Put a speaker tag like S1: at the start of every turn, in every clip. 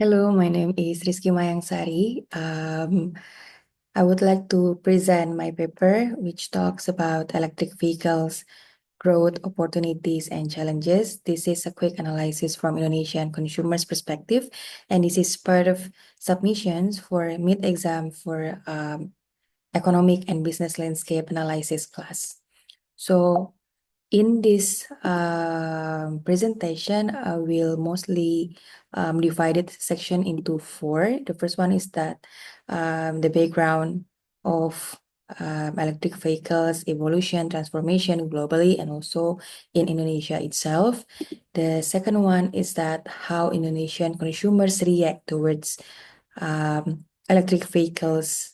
S1: Hello, my name is Rizky Mayang Sari. I would like to present my paper, which talks about electric vehicles, growth, opportunities, and challenges. This is a quick analysis from Indonesian consumers' perspective, and this is part of submissions for mid-exam for economic and business landscape analysis class. So in this presentation, I will mostly divide it section into four. The first one is that the background of electric vehicles, evolution, transformation globally, and also in Indonesia itself. The second one is that how Indonesian consumers react towards electric vehicles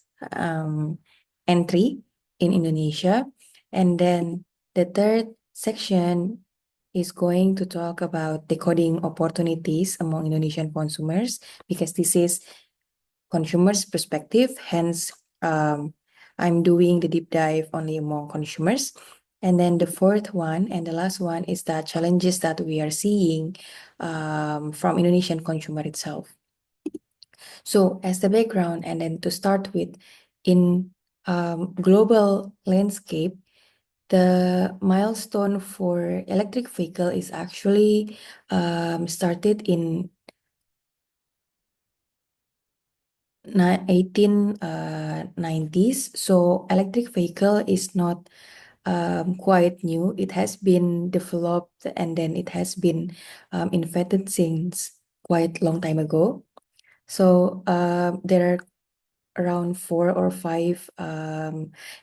S1: entry in Indonesia. And then the third section is going to talk about decoding opportunities among Indonesian consumers because this is consumers' perspective. Hence, I'm doing the deep dive only among consumers. And then the fourth one and the last one is the challenges that we are seeing from Indonesian consumer itself. So as the background, and then to start with, in global landscape, the milestone for electric vehicle is actually started in 1890s. So electric vehicle is not quite new. It has been developed and then it has been invented since quite long time ago. So there are around 4 or 5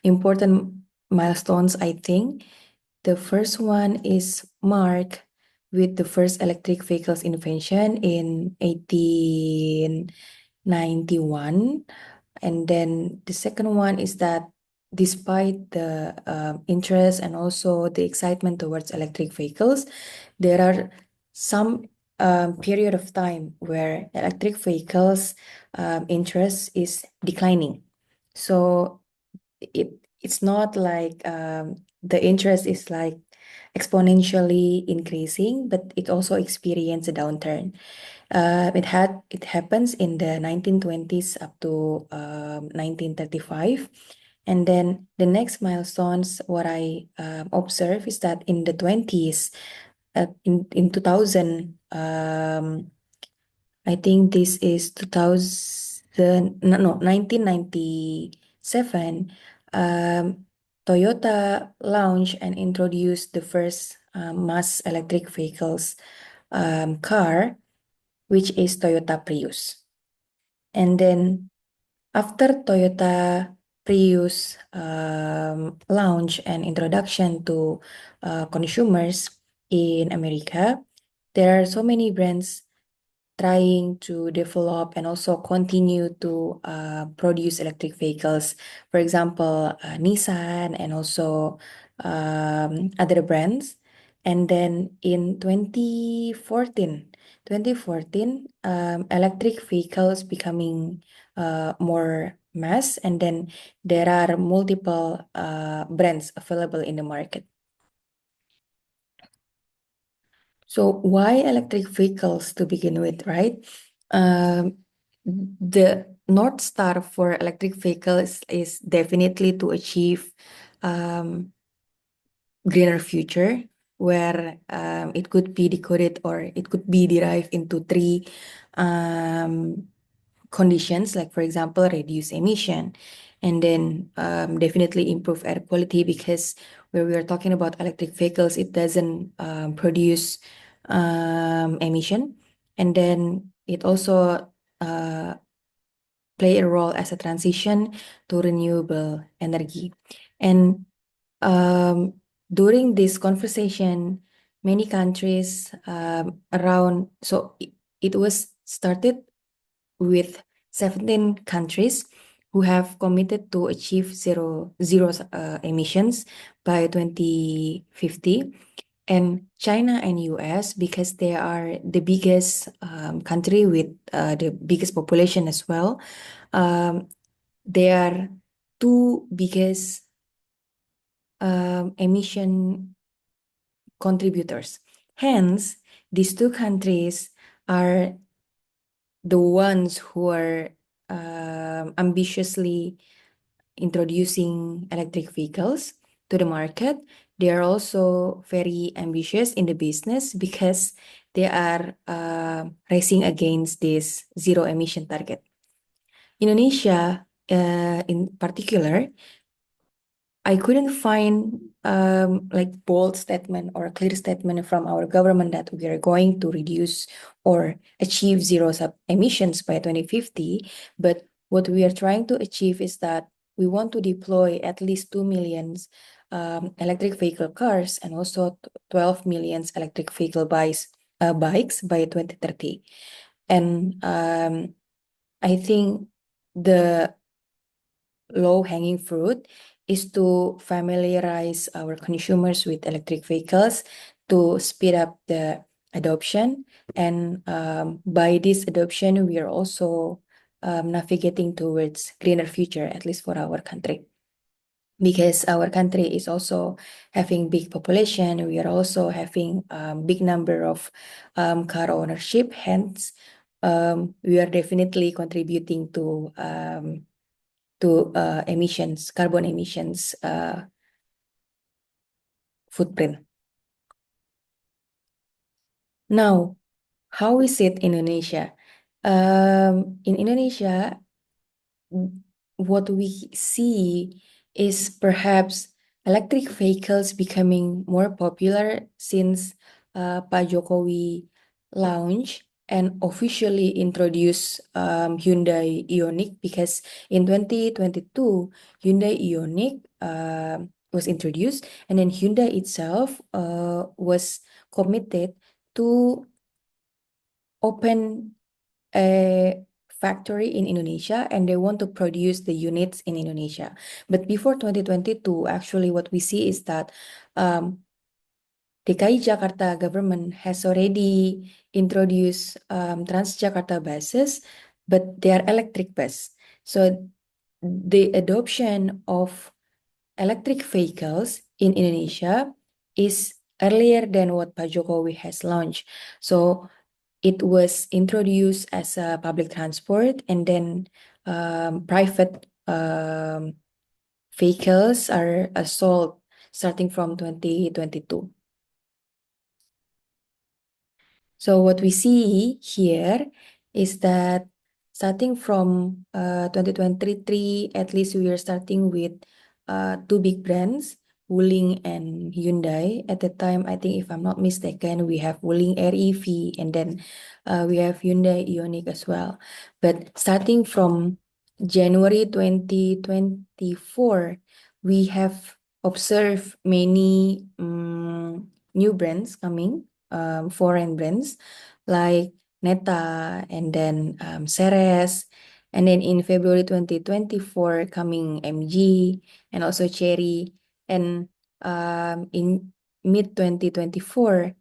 S1: important milestones, I think. The first one is marked with the first electric vehicles invention in 1891. And then the second one is that despite the interest and also the excitement towards electric vehicles, there are some period of time where electric vehicles interest is declining. So it's not like the interest is like exponentially increasing, but it also experienced a downturn. It happens in the 1920s up to 1935. And then the next milestones, what I observe is that in the 20s, in 2000, I think this is 2000, no, 1997, Toyota launched and introduced the first mass electric vehicles car, which is Toyota Prius. And then after Toyota Prius launch and introduction to consumers in America, there are so many brands trying to develop and also continue to produce electric vehicles. For example, Nissan and also other brands. And then in 2014, electric vehicles becoming more mass, and then there are multiple brands available in the market. So why electric vehicles to begin with, right? The North Star for electric vehicles is definitely to achieve greener future, where it could be decoded or it could be derived into three conditions, like for example, reduce emission, and then definitely improve air quality, because where we are talking about electric vehicles, it doesn't produce emission, and then it also play a role as a transition to renewable energy. And during this conversation, many countries around, so it was started with 17 countries who have committed to achieve zero emissions by 2050. And China and US, because they are the biggest country with the biggest population as well, they are two biggest emission contributors. Hence, these two countries are the ones who are ambitiously introducing electric vehicles to the market, they are also very ambitious in the business because they are racing against this zero emission target. Indonesia, in particular, I couldn't find like bold statement or a clear statement from our government that we are going to reduce or achieve zero sub emissions by 2050. But what we are trying to achieve is that we want to deploy at least 2 millions electric vehicle cars and also 12 millions electric vehicle bikes by 2030. And I think the low-hanging fruit is to familiarize our consumers with electric vehicles to speed up the adoption. And by this adoption, we are also navigating towards greener future, at least for our country. Because our country is also having big population, we are also having big number of car ownership. Hence, we are definitely contributing to emissions, carbon emissions footprint. Now, how is it in Indonesia? In Indonesia, what we see is perhaps electric vehicles becoming more popular since Pak Jokowi launched and officially introduced Hyundai Ioniq, because in 2022 Hyundai Ioniq was introduced, and then Hyundai itself was committed to open a factory in Indonesia, and they want to produce the units in Indonesia. But before 2022, actually what we see is that DKI Jakarta government has already introduced Transjakarta buses, but they are electric bus. So the adoption of electric vehicles in Indonesia is earlier than what Pak Jokowi has launched. So it was introduced as a public transport, and then private vehicles are sold starting from 2022. So what we see here is that starting from 2023, at least we are starting with two big brands, Wuling and Hyundai. At the time, I think if I'm not mistaken, we have Wuling REV, and then we have Hyundai Ioniq as well. But starting from January 2024, we have observed many new brands coming, foreign brands like Neta, and then Ceres, and then in February 2024 coming MG and also Cherry, and in mid 2024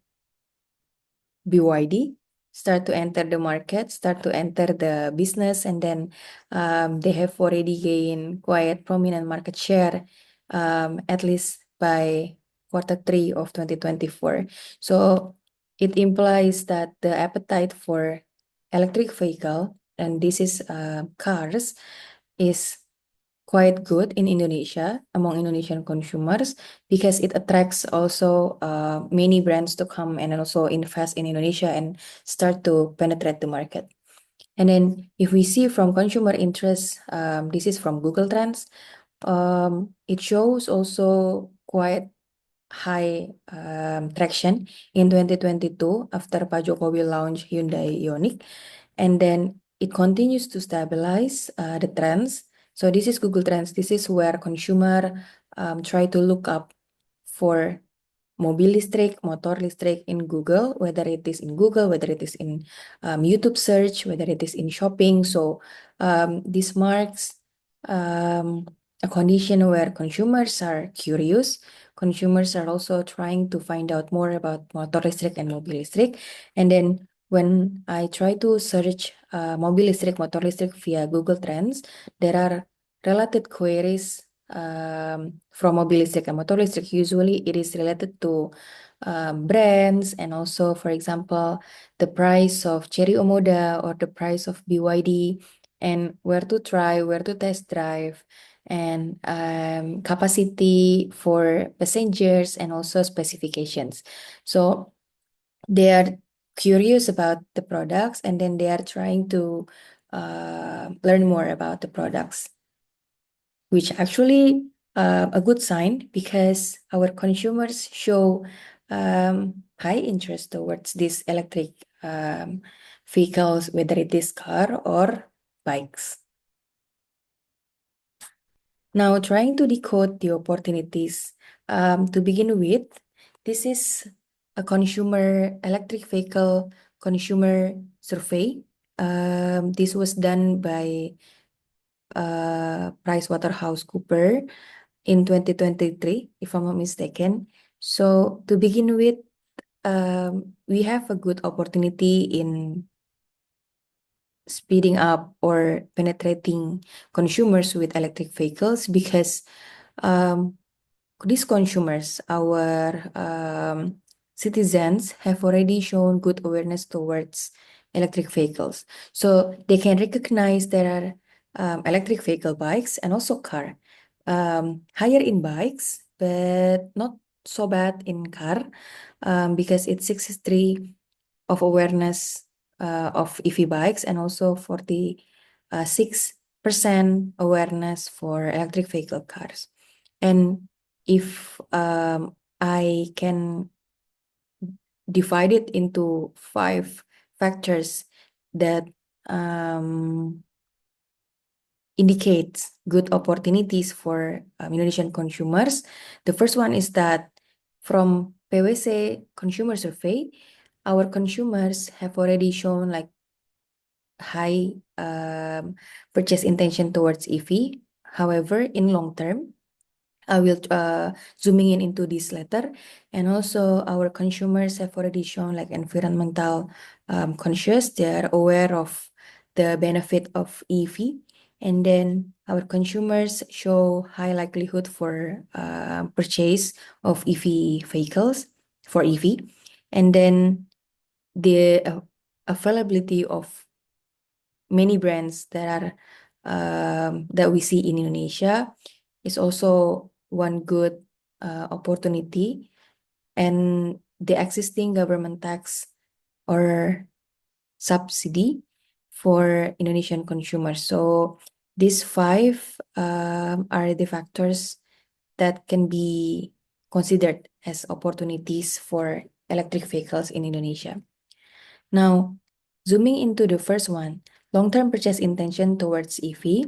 S1: BYD start to enter the market, start to enter the business, and then they have already gained quite prominent market share, at least by Q3 of 2024. So it implies that the appetite for electric vehicle, and this is cars, is quite good in Indonesia among Indonesian consumers, because it attracts also many brands to come and also invest in Indonesia and start to penetrate the market. And then if we see from consumer interest, this is from Google Trends, it shows also quite high traction in 2022 after Pak Jokowi launched Hyundai Ioniq, and then it continues to stabilize the trends. So this is Google Trends. This is where consumer try to look up for mobil listrik, motor listrik in Google, whether it is in Google, whether it is in YouTube search, whether it is in shopping. So this marks a condition where consumers are curious. Consumers are also trying to find out more about motor listrik and mobil listrik. And then when I try to search mobil listrik, motor listrik via Google Trends, there are related queries from mobil listrik and motor listrik. Usually it is related to brands, and also, for example, the price of Cherry Omoda or the price of BYD, and where to try, where to test drive, and capacity for passengers, and also specifications. So they are curious about the products, and then they are trying to learn more about the products, which actually a good sign because our consumers show high interest towards these electric vehicles, whether it is car or bikes. Now, trying to decode the opportunities. To begin with, this is a consumer electric vehicle consumer survey. This was done by PricewaterhouseCoopers in 2023, if I'm not mistaken. So to begin with, we have a good opportunity in speeding up or penetrating consumers with electric vehicles because um, these consumers, our citizens, have already shown good awareness towards electric vehicles. So they can recognize there are electric vehicle bikes and also car. Higher in bikes, but not so bad in car because it's 63 of awareness of EV bikes and also 46% awareness for electric vehicle cars. And if I can divide it into 5 factors that indicates good opportunities for Indonesian consumers. The first one is that from PwC consumer survey, our consumers have already shown like high purchase intention towards EV. However, in long term, I will zooming in into this letter, and also our consumers have already shown like environmental conscious. They are aware of the benefit of EV, and then our consumers show high likelihood for purchase of EV vehicles for EV, and then the availability of many brands that are that we see in Indonesia is also one good opportunity, and the existing government tax or subsidy for Indonesian consumers. So these 5 are the factors that can be considered as opportunities for electric vehicles in Indonesia. Now, zooming into the first one, long-term purchase intention towards EV.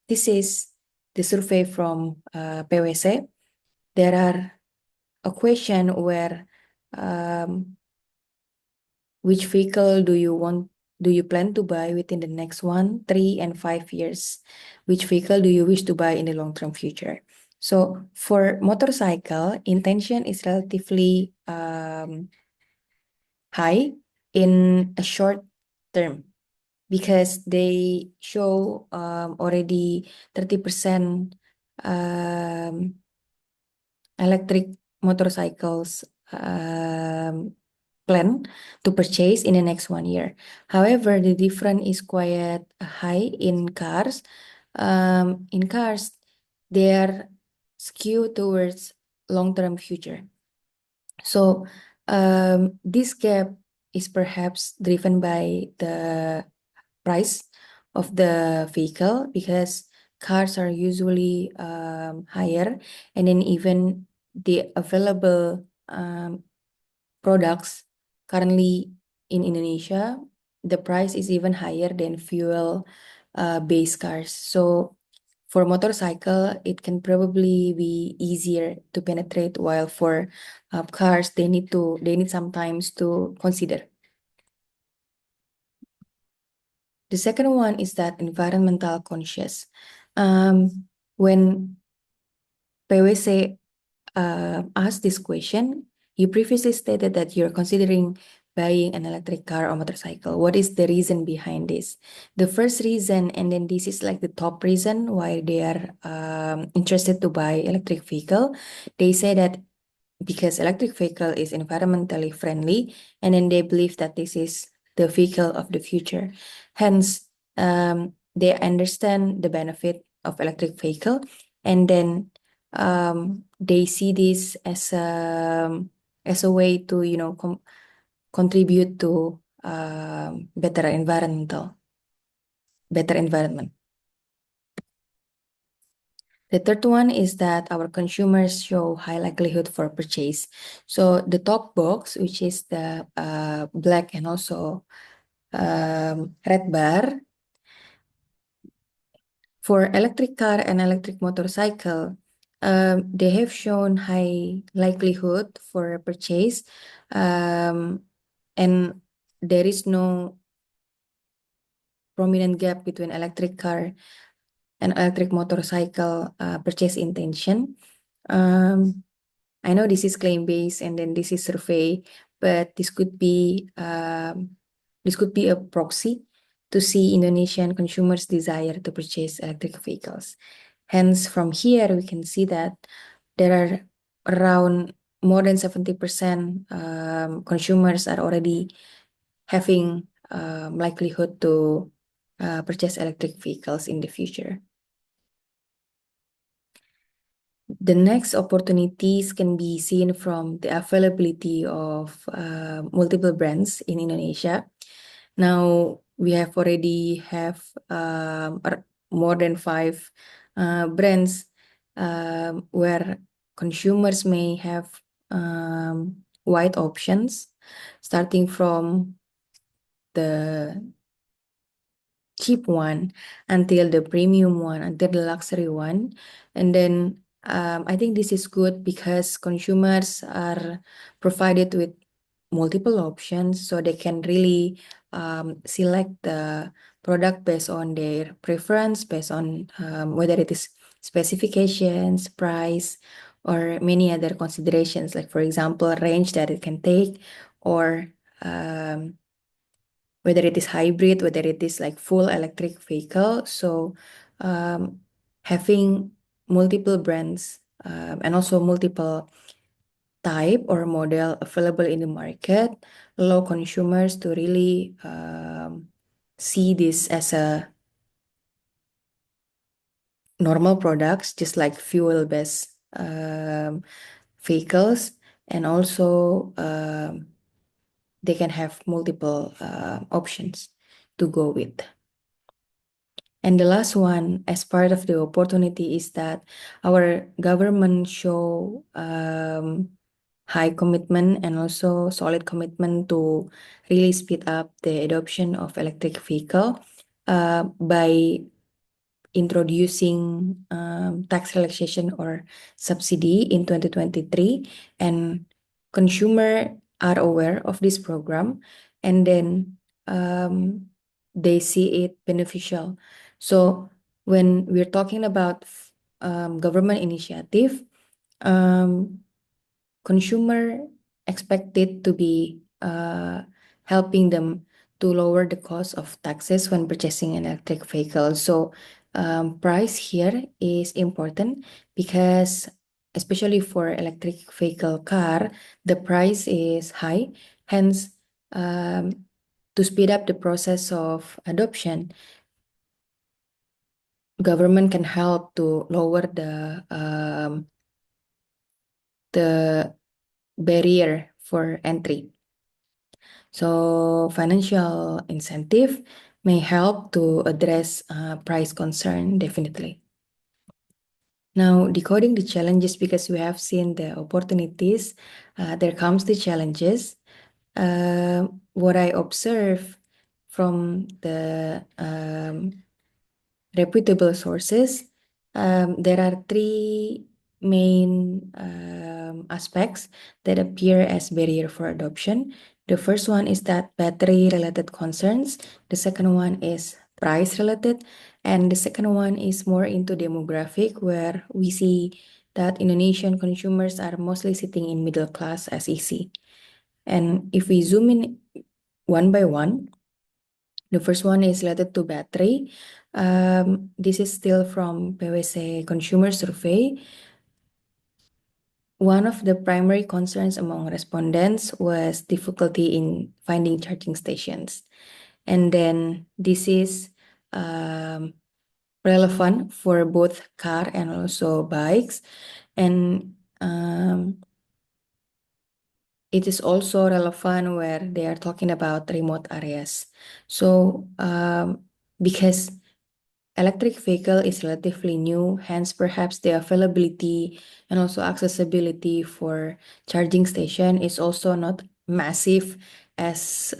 S1: This is the survey from PwC. There are a question where which vehicle do you plan to buy within the next 1, 3, and 5 years? Which vehicle do you wish to buy in the long-term future? So for motorcycle, intention is relatively high in a short term because they show already 30% electric motorcycles plan to purchase in the next 1 year. However, the difference is quite high in cars. In cars, they are skewed towards long-term future. So this gap is perhaps driven by the price of the vehicle because cars are usually higher, and then even the available products currently in Indonesia, the price is even higher than fuel based cars. So for motorcycle, it can probably be easier to penetrate, while for cars, they need sometimes to consider. The second one is that environmental conscious. When PwC asked this question, you previously stated that you're considering buying an electric car or motorcycle. What is the reason behind this? The first reason, and then this is like the top reason why they are interested to buy electric vehicle. They say that because electric vehicle is environmentally friendly, and then they believe that this is the vehicle of the future. Hence, they understand the benefit of electric vehicle, and then they see this as a way to contribute to better environment. The third one is that our consumers show high likelihood for purchase. So the top box, which is the black and also red bar, for electric car and electric motorcycle, they have shown high likelihood for purchase, and there is no prominent gap between electric car and electric motorcycle purchase intention. I know this is claim-based and then this is survey, but this could be a proxy to see Indonesian consumers' desire to purchase electric vehicles. Hence, from here we can see that there are around more than 70% consumers are already having likelihood to purchase electric vehicles in the future. The next opportunities can be seen from the availability of multiple brands in Indonesia. Now we have already have more than 5 brands where consumers may have wide options, starting from the cheap one until the premium one, until the luxury one. And then I think this is good because consumers are provided with multiple options, so they can really select the product based on their preference, based on whether it is specifications, price, or many other considerations, like for example, range that it can take, or whether it is hybrid, whether it is like full electric vehicle. So having multiple brands and also multiple type or model available in the market allow consumers to really see this as a normal products, just like fuel-based vehicles, and also they can have multiple options to go with. And the last one, as part of the opportunity, is that our government show high commitment and also solid commitment to really speed up the adoption of electric vehicle by introducing tax relaxation or subsidy in 2023, and consumer are aware of this program, and then they see it beneficial. So when we're talking about government initiative, consumer expected to be helping them to lower the cost of taxes when purchasing an electric vehicle. So price here is important because especially for electric vehicle car, the price is high. Hence, to speed up the process of adoption, government can help to lower the barrier for entry. So financial incentive may help to address price concern, definitely. Now, decoding the challenges, because we have seen the opportunities, there comes the challenges. What I observe from the reputable sources, there are 3 main aspects that appear as barrier for adoption. The first one is that battery-related concerns. The second one is price-related. And the second one is more into demographic, where we see that Indonesian consumers are mostly sitting in middle class as EC. And if we zoom in one by one, the first one is related to battery. This is still from PwC Consumer Survey. One of the primary concerns among respondents was difficulty in finding charging stations. And then this is relevant for both car and also bikes. And it is also relevant where they are talking about remote areas. So because electric vehicle is relatively new, hence perhaps the availability and also accessibility for charging station is also not massive as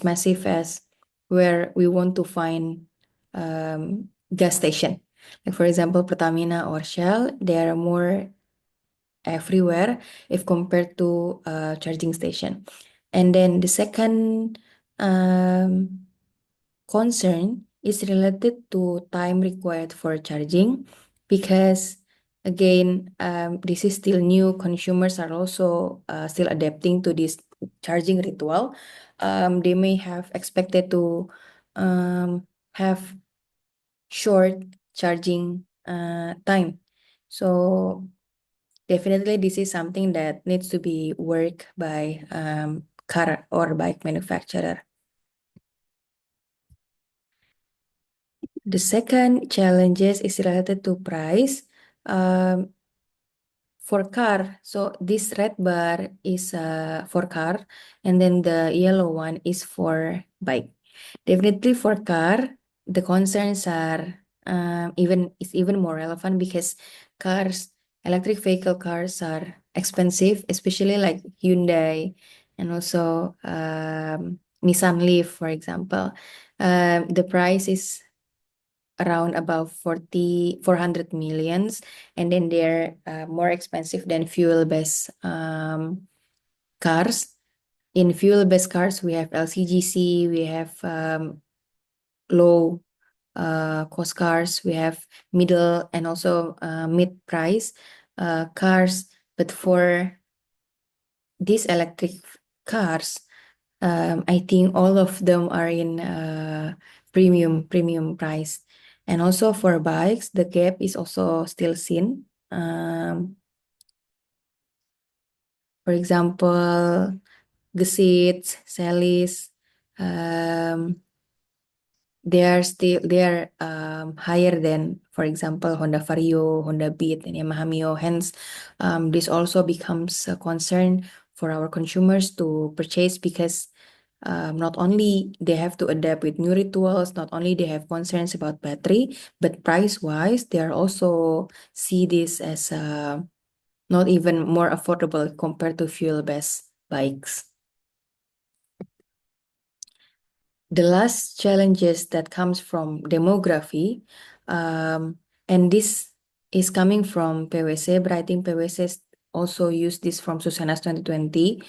S1: massive as where we want to find gas station. Like for example, Pertamina or Shell, they are more everywhere if compared to charging station. And then the second concern is related to time required for charging because again this is still new. Consumers are also still adapting to this charging ritual. They may have expected to have short charging time. So definitely this is something that needs to be worked by car or bike manufacturer. The second challenges is related to price. For car, so this red bar is for car, and then the yellow one is for bike. Definitely for car, the concerns are even more relevant because electric vehicle cars are expensive, especially like Hyundai and also Nissan Leaf, for example. The price is around about 400 millions, and then they're more expensive than fuel-based cars. In fuel-based cars, we have LCGC, we have low cost cars, we have middle and also mid-price cars. But for these electric cars, I think all of them are in premium price. And also for bikes, the gap is also still seen. For example, Gesit, Celis, they are higher than, for example, Honda Vario, Honda Beat, and Yamaha Mio. Hence, this also becomes a concern for our consumers to purchase because not only they have to adapt with new rituals, not only they have concerns about battery, but price-wise, they are also see this as not even more affordable compared to fuel-based bikes. The last challenges that comes from demography, and this is coming from PwC, but I think PwC also used this from Susana's 2020.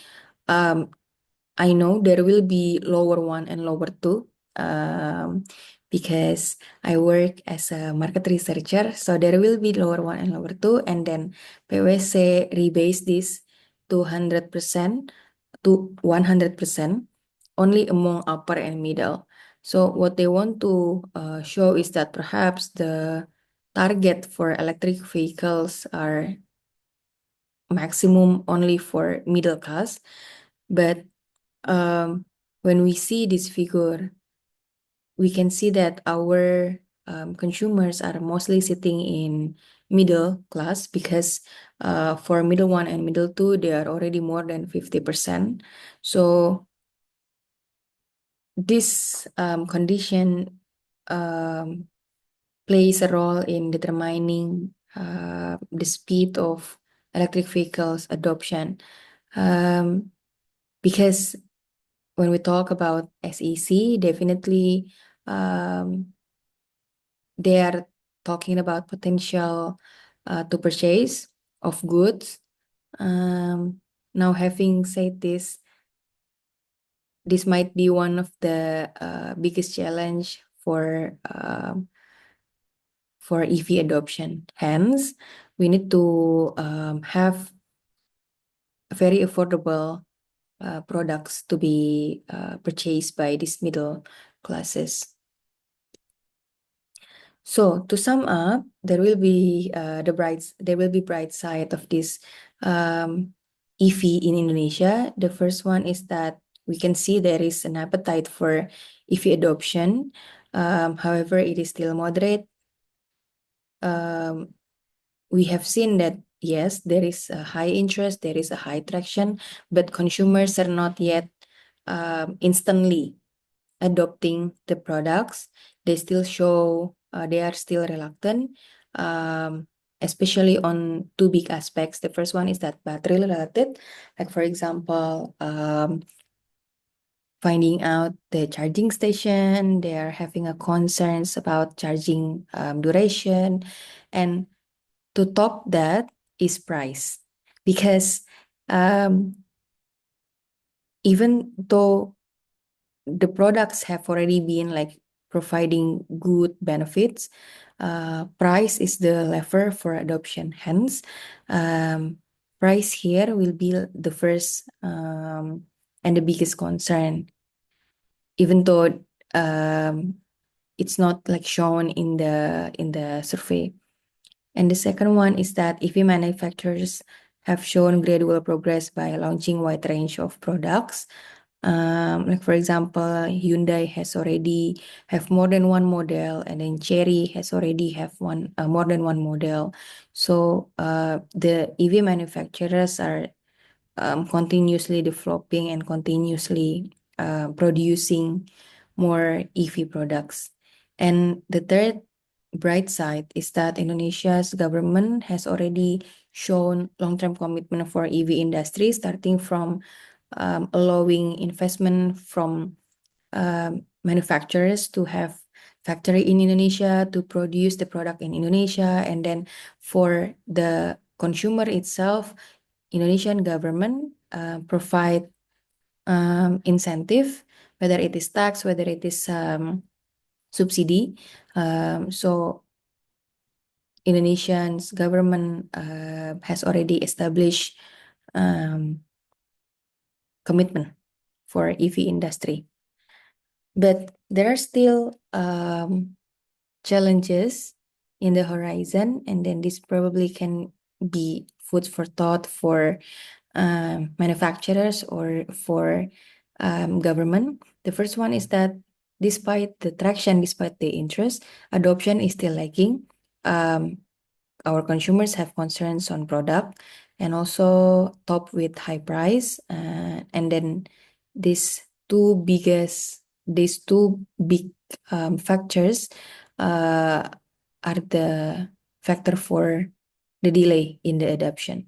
S1: I know there will be lower one and lower two because I work as a market researcher. So there will be lower one and lower two, and then PwC rebase this to 100% to 100% only among upper and middle. So what they want to show is that perhaps the target for electric vehicles are maximum only for middle class, but when we see this figure, we can see that our consumers are mostly sitting in middle class because for middle one and middle two, they are already more than 50%. So this condition plays a role in determining the speed of electric vehicles adoption. Because when we talk about SEC, definitely they are talking about potential to purchase of goods. Now, having said this, this might be one of the biggest challenge for EV adoption. Hence, we need to have very affordable products to be purchased by these middle classes. So to sum up, there will be bright side of this EV in Indonesia. The first one is that we can see there is an appetite for EV adoption. However, it is still moderate. We have seen that yes, there is a high interest, there is a high traction, but consumers are not yet instantly adopting the products. They still show they are still reluctant, especially on two big aspects. The first one is that battery related, like for example, finding out the charging station. They are having a concerns about charging duration, and to top that is price, because even though the products have already been like providing good benefits, price is the lever for adoption. Hence, price here will be the first and the biggest concern, even though it's not like shown in the survey. And the second one is that EV manufacturers have shown gradual progress by launching wide range of products. Like for example, Hyundai has already have more than one model, and then Chery has already have more than one model. So the EV manufacturers are continuously developing and continuously producing more EV products. And the third bright side is that Indonesia's government has already shown long-term commitment for EV industry, starting from allowing investment from manufacturers to have factory in Indonesia to produce the product in Indonesia, and then for the consumer itself, Indonesian government provide incentive, whether it is tax, whether it is subsidy. So Indonesian's government has already established commitment for EV industry. But there are still challenges in the horizon, and then this probably can be food for thought for manufacturers or for government. The first one is that despite the traction, despite the interest, adoption is still lagging. Our consumers have concerns on product, and also top with high price. And then these two big factors are the factor for the delay in the adoption.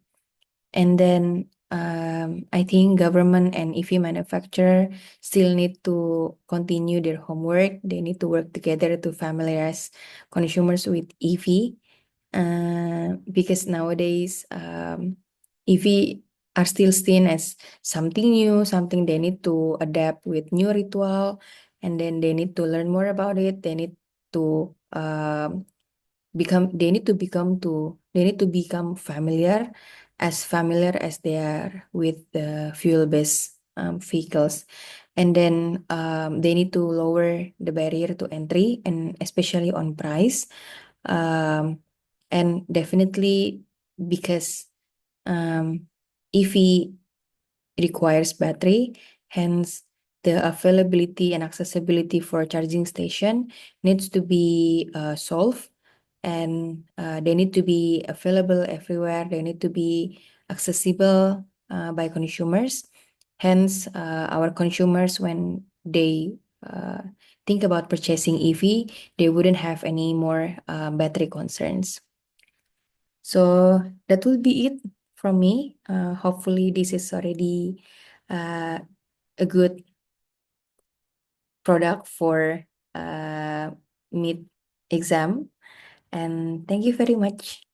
S1: And then I think government and EV manufacturer still need to continue their homework. They need to work together to familiarize consumers with EV, because nowadays EV are still seen as something new, something they need to adapt with new ritual, and then they need to learn more about it. They need to become familiar as they are with the fuel-based vehicles. And then they need to lower the barrier to entry, and especially on price. And definitely because EV requires battery, hence the availability and accessibility for charging station needs to be solved, and they need to be available everywhere. They need to be accessible by consumers. Hence, our consumers, when they think about purchasing EV, they wouldn't have any more battery concerns. So that will be it from me. Hopefully, this is already a good product for mid exam. And thank you very much.